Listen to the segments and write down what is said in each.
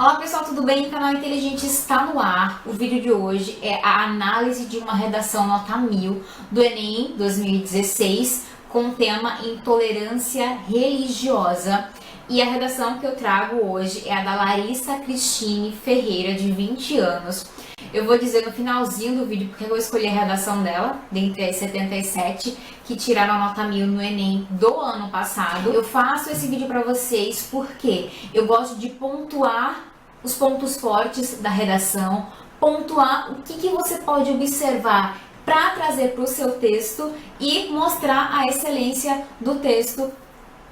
Olá pessoal, tudo bem? O canal Inteligente está no ar. O vídeo de hoje é a análise de uma redação nota 1000 do Enem 2016 com o tema Intolerância Religiosa. E a redação que eu trago hoje é a da Larissa Cristine Ferreira, de 20 anos. Eu vou dizer no finalzinho do vídeo porque eu vou escolher a redação dela, dentre as 77 que tiraram a nota 1000 no Enem do ano passado. Eu faço esse vídeo para vocês porque eu gosto de pontuar os pontos fortes da redação, pontuar o que você pode observar para trazer para o seu texto e mostrar a excelência do texto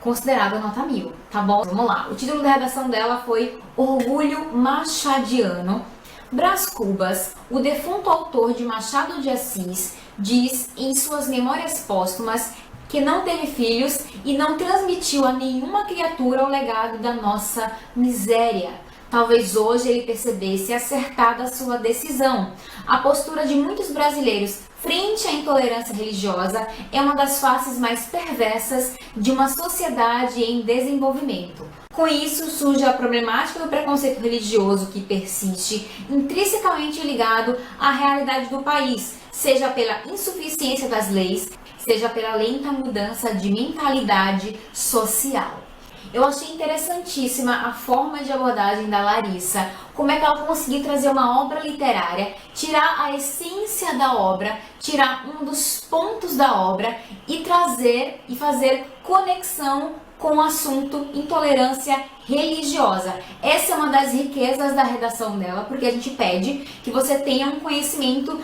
considerado a nota 1000, tá bom? Vamos lá. O título da redação dela foi Orgulho Machadiano. Brás Cubas, o defunto autor de Machado de Assis, diz em suas memórias póstumas que não teve filhos e não transmitiu a nenhuma criatura o legado da nossa miséria. Talvez hoje ele percebesse acertada a sua decisão. A postura de muitos brasileiros frente à intolerância religiosa é uma das faces mais perversas de uma sociedade em desenvolvimento. Com isso, surge a problemática do preconceito religioso que persiste, intrinsecamente ligado à realidade do país, seja pela insuficiência das leis, seja pela lenta mudança de mentalidade social. Eu achei interessantíssima a forma de abordagem da Larissa, como é que ela conseguiu trazer uma obra literária, tirar a essência da obra, tirar um dos pontos da obra e trazer e fazer conexão com o assunto intolerância religiosa. Essa é uma das riquezas da redação dela, porque a gente pede que você tenha um conhecimento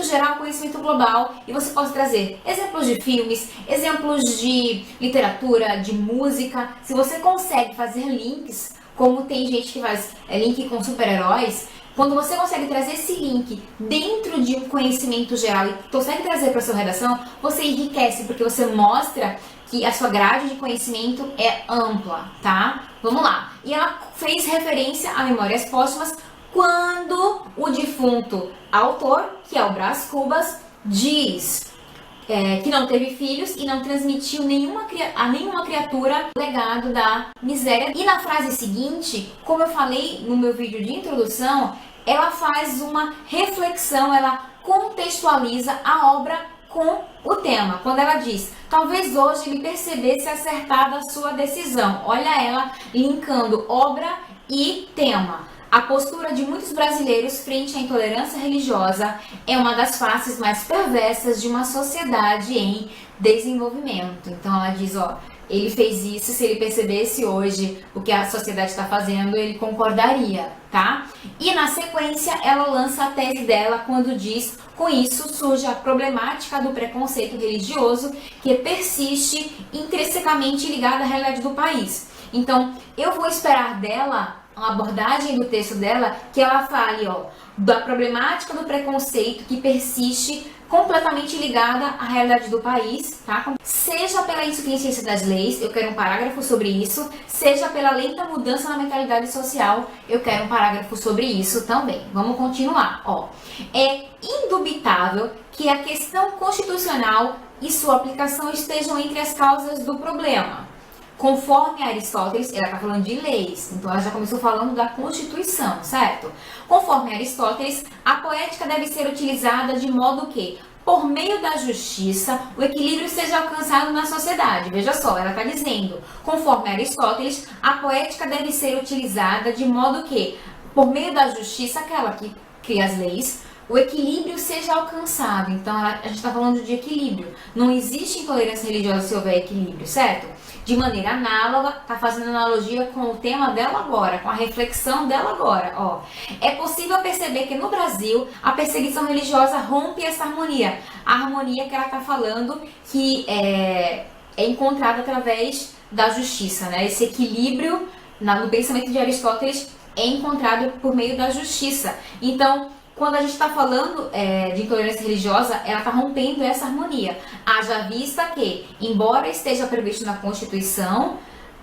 geral, conhecimento global, e você possa trazer exemplos de filmes, exemplos de literatura, de música. Se você consegue fazer links, como tem gente que faz link com super-heróis, quando você consegue trazer esse link dentro de um conhecimento geral e consegue trazer para a sua redação, você enriquece, porque você mostra que a sua grade de conhecimento é ampla, tá? Vamos lá. E ela fez referência a Memórias Póstumas quando o defunto autor, que é o Brás Cubas, diz que não teve filhos e não transmitiu a nenhuma criatura o legado da miséria. E na frase seguinte, como eu falei no meu vídeo de introdução, ela faz uma reflexão, ela contextualiza a obra com o tema. Quando ela diz, talvez hoje ele percebesse acertada a sua decisão. Olha ela linkando obra e tema. A postura de muitos brasileiros frente à intolerância religiosa é uma das faces mais perversas de uma sociedade em desenvolvimento. Então ela diz, ele fez isso, se ele percebesse hoje o que a sociedade está fazendo, ele concordaria, tá? E na sequência ela lança a tese dela quando diz, com isso surge a problemática do preconceito religioso que persiste intrinsecamente ligada à realidade do país. Então eu vou esperar dela uma abordagem do texto dela que ela fale da problemática do preconceito que persiste completamente ligada à realidade do país, tá? Seja pela insuficiência das leis, eu quero um parágrafo sobre isso, seja pela lenta mudança na mentalidade social, eu quero um parágrafo sobre isso também. Vamos continuar, É indubitável que a questão constitucional e sua aplicação estejam entre as causas do problema. Conforme Aristóteles, ela está falando de leis, então ela já começou falando da Constituição, certo? Conforme Aristóteles, a poética deve ser utilizada de modo que, por meio da justiça, o equilíbrio seja alcançado na sociedade. Veja só, ela está dizendo, conforme Aristóteles, a poética deve ser utilizada de modo que, por meio da justiça, aquela que cria as leis, o equilíbrio seja alcançado. Então a gente está falando de equilíbrio. Não existe intolerância religiosa se houver equilíbrio, certo? De maneira análoga, está fazendo analogia com o tema dela agora, com a reflexão dela agora. É possível perceber que no Brasil a perseguição religiosa rompe essa harmonia. A harmonia que ela está falando que é encontrada através da justiça, né? Esse equilíbrio no pensamento de Aristóteles é encontrado por meio da justiça. Então, quando a gente está falando de intolerância religiosa, ela está rompendo essa harmonia. Haja vista que, embora esteja previsto na Constituição,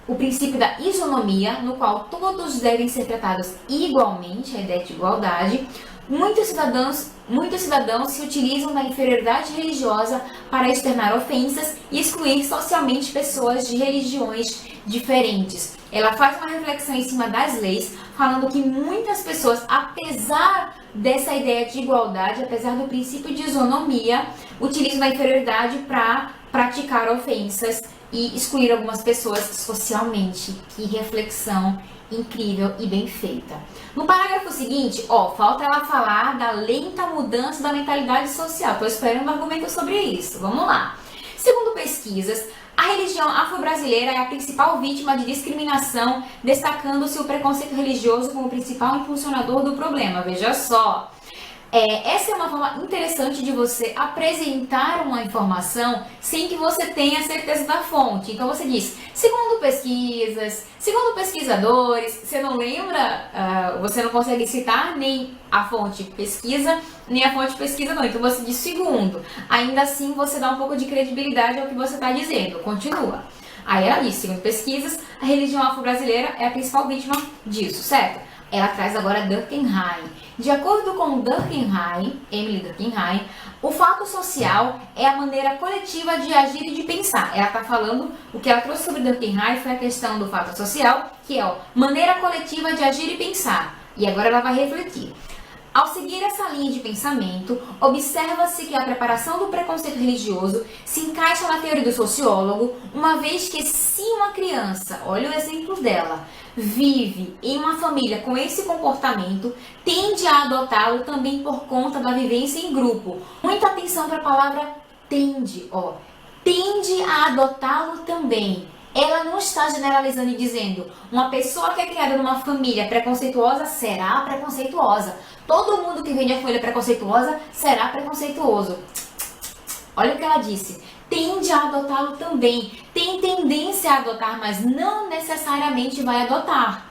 o princípio da isonomia, no qual todos devem ser tratados igualmente, a ideia de igualdade, muitos cidadãos se utilizam da inferioridade religiosa para externar ofensas e excluir socialmente pessoas de religiões diferentes. Ela faz uma reflexão em cima das leis, falando que muitas pessoas, apesar dessa ideia de igualdade, apesar do princípio de isonomia, utilizam a inferioridade para praticar ofensas e excluir algumas pessoas socialmente. Que reflexão incrível e bem feita. No parágrafo seguinte, falta ela falar da lenta mudança da mentalidade social. Estou esperando um argumento sobre isso. Vamos lá. Segundo pesquisas, a religião afro-brasileira é a principal vítima de discriminação, destacando-se o preconceito religioso como principal impulsionador do problema. Veja só. Essa é uma forma interessante de você apresentar uma informação sem que você tenha certeza da fonte. Então você diz, segundo pesquisas, segundo pesquisadores, você não lembra, você não consegue citar nem a fonte pesquisa, nem a fonte pesquisa então você diz segundo. Ainda assim você dá um pouco de credibilidade ao que você está dizendo. Continua. Aí ela diz, segundo pesquisas, a religião afro-brasileira é a principal vítima disso, certo? Ela traz agora Durkheim. De acordo com Emily Durkheim, o fato social é a maneira coletiva de agir e de pensar. Ela está falando, o que ela trouxe sobre Durkheim foi a questão do fato social, que é maneira coletiva de agir e pensar. E agora ela vai refletir. Ao seguir essa linha de pensamento, observa-se que a preparação do preconceito religioso se encaixa na teoria do sociólogo, uma vez que se uma criança, olha o exemplo dela, vive em uma família com esse comportamento, tende a adotá-lo também por conta da vivência em grupo. Muita atenção para a palavra tende, tende a adotá-lo também. Ela não está generalizando e dizendo, uma pessoa que é criada numa família preconceituosa será preconceituosa. Todo mundo que vem de uma família preconceituosa será preconceituoso. Olha o que ela disse. Tende a adotá-lo também. Tem tendência a adotar, mas não necessariamente vai adotar.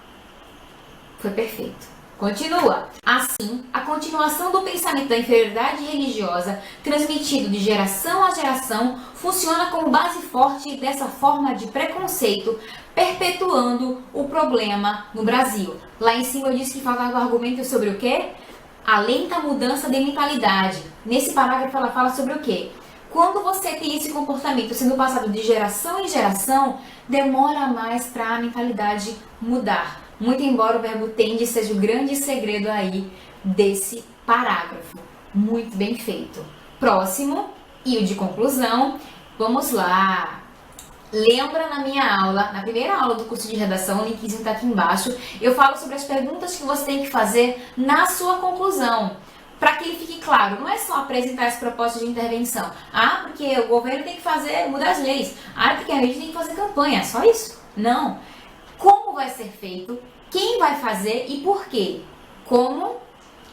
Foi perfeito. Continua. Assim, a continuação do pensamento da inferioridade religiosa, transmitido de geração a geração, funciona como base forte dessa forma de preconceito, perpetuando o problema no Brasil. Lá em cima eu disse que falava o argumento sobre o quê? A lenta mudança de mentalidade. Nesse parágrafo ela fala sobre o quê? Quando você tem esse comportamento sendo passado de geração em geração, demora mais para a mentalidade mudar. Muito embora o verbo tende seja o grande segredo aí desse parágrafo. Muito bem feito. Próximo, e o de conclusão. Vamos lá. Lembra na minha aula, na primeira aula do curso de redação, o linkzinho está aqui embaixo, eu falo sobre as perguntas que você tem que fazer na sua conclusão. Para que ele fique claro, não é só apresentar esse propósito de intervenção. Porque o governo tem que mudar as leis. Porque a gente tem que fazer campanha. Só isso? Não. Como vai ser feito? Quem vai fazer e por quê? Como,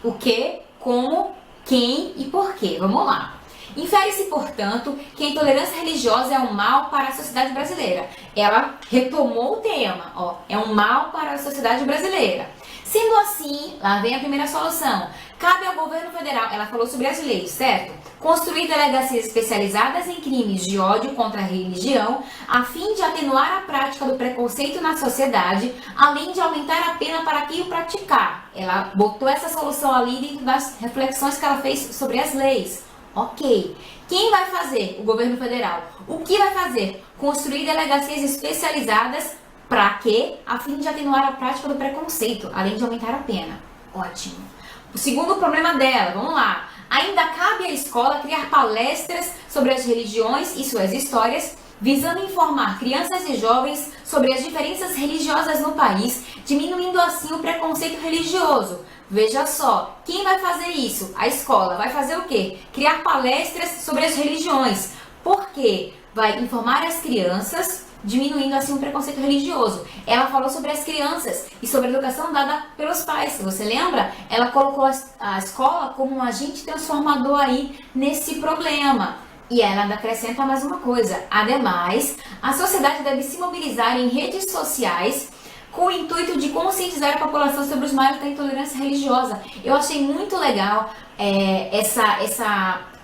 o que, como, quem e por quê. Vamos lá. Infere-se, portanto, que a intolerância religiosa é um mal para a sociedade brasileira. Ela retomou o tema, é um mal para a sociedade brasileira. Sendo assim, lá vem a primeira solução. Cabe ao governo federal, ela falou sobre as leis, certo? Construir delegacias especializadas em crimes de ódio contra a religião, a fim de atenuar a prática do preconceito na sociedade, além de aumentar a pena para quem o praticar. Ela botou essa solução ali dentro das reflexões que ela fez sobre as leis. Ok. Quem vai fazer? O governo federal. O que vai fazer? Construir delegacias especializadas para quê? A fim de atenuar a prática do preconceito, além de aumentar a pena. Ótimo. O segundo problema dela, vamos lá. Ainda cabe à escola criar palestras sobre as religiões e suas histórias, visando informar crianças e jovens sobre as diferenças religiosas no país, diminuindo assim o preconceito religioso. Veja só, quem vai fazer isso? A escola vai fazer o quê? Criar palestras sobre as religiões. Por quê? Vai informar as crianças, diminuindo assim o preconceito religioso. Ela falou sobre as crianças e sobre a educação dada pelos pais. Você lembra? Ela colocou a escola como um agente transformador aí nesse problema. E ela ainda acrescenta mais uma coisa. Ademais, a sociedade deve se mobilizar em redes sociais com o intuito de conscientizar a população sobre os males da intolerância religiosa. Eu achei muito legal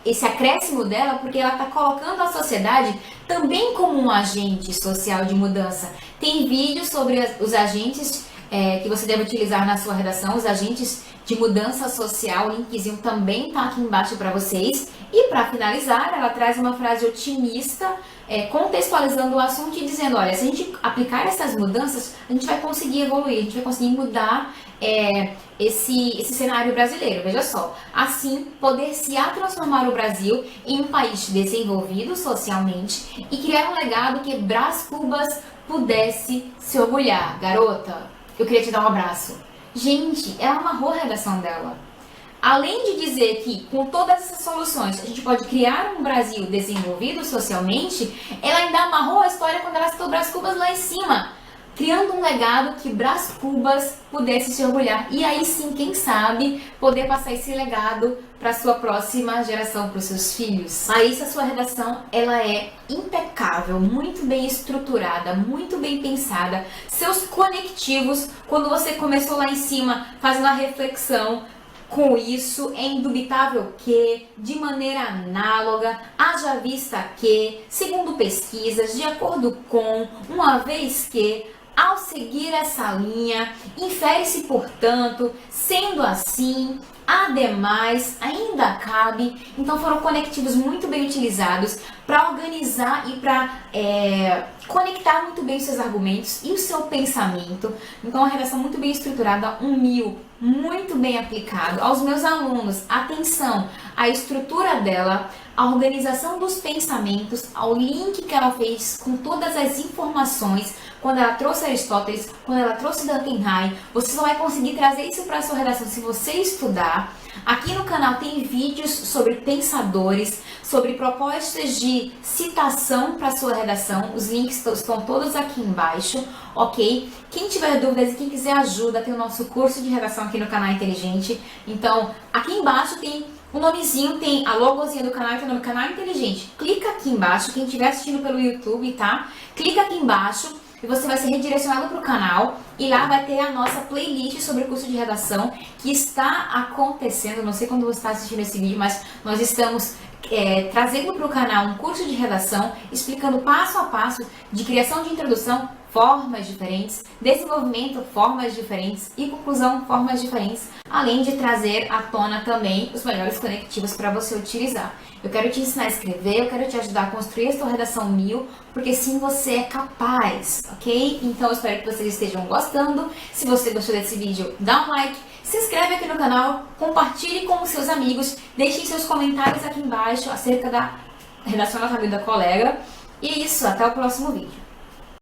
esse acréscimo dela, porque ela está colocando a sociedade também como um agente social de mudança. Tem vídeos sobre os agentes que você deve utilizar na sua redação, os agentes de mudança social, o linkzinho também tá aqui embaixo para vocês. E para finalizar, ela traz uma frase otimista, contextualizando o assunto e dizendo, olha, se a gente aplicar essas mudanças, a gente vai conseguir evoluir, a gente vai conseguir mudar esse cenário brasileiro. Veja só, assim, poder-se-á transformar o Brasil em um país desenvolvido socialmente e criar um legado que Brás Cubas pudesse se orgulhar. Garota, eu queria te dar um abraço. Gente, ela amarrou a redação dela. Além de dizer que com todas essas soluções a gente pode criar um Brasil desenvolvido socialmente, ela ainda amarrou a história quando ela citou Brás Cubas lá em cima, criando um legado que Brás Cubas pudesse se orgulhar. E aí sim, quem sabe, poder passar esse legado para sua próxima geração, para os seus filhos. Aí, a sua redação, ela é impecável, muito bem estruturada, muito bem pensada. Seus conectivos, quando você começou lá em cima, fazendo a reflexão, com isso, é indubitável que, de maneira análoga, haja vista que, segundo pesquisas, de acordo com, uma vez que, ao seguir essa linha, infere-se, portanto, sendo assim, ademais, ainda cabe. Então foram conectivos muito bem utilizados para organizar e para conectar muito bem os seus argumentos e o seu pensamento. Então uma redação muito bem estruturada, 1000, muito bem aplicado. Aos meus alunos, atenção, a estrutura dela, a organização dos pensamentos, ao link que ela fez com todas as informações, quando ela trouxe Aristóteles, quando ela trouxe Duncan, você só vai conseguir trazer isso para a sua redação se você estudar. Aqui no canal tem vídeos sobre pensadores, sobre propostas de citação para sua redação. Os links estão todos aqui embaixo, ok? Quem tiver dúvidas e quem quiser ajuda, tem o nosso curso de redação aqui no Canal Inteligente. Então, aqui embaixo tem o nomezinho, tem a logozinha do canal, tem o nome Canal Inteligente. Clica aqui embaixo, quem estiver assistindo pelo YouTube, tá? Clica aqui embaixo e você vai ser redirecionado para o canal e lá vai ter a nossa playlist sobre o curso de redação que está acontecendo. Não sei quando você está assistindo esse vídeo, mas nós estamos trazendo para o canal um curso de redação explicando passo a passo de criação de introdução, formas diferentes, desenvolvimento, formas diferentes e conclusão, formas diferentes, além de trazer à tona também os melhores conectivos para você utilizar. Eu quero te ensinar a escrever, eu quero te ajudar a construir a sua redação 1000, porque sim, você é capaz, ok? Então eu espero que vocês estejam gostando. Se você gostou desse vídeo, dá um like, se inscreve aqui no canal, compartilhe com os seus amigos, deixem seus comentários aqui embaixo acerca da redação nota 1000 da colega. E é isso, até o próximo vídeo.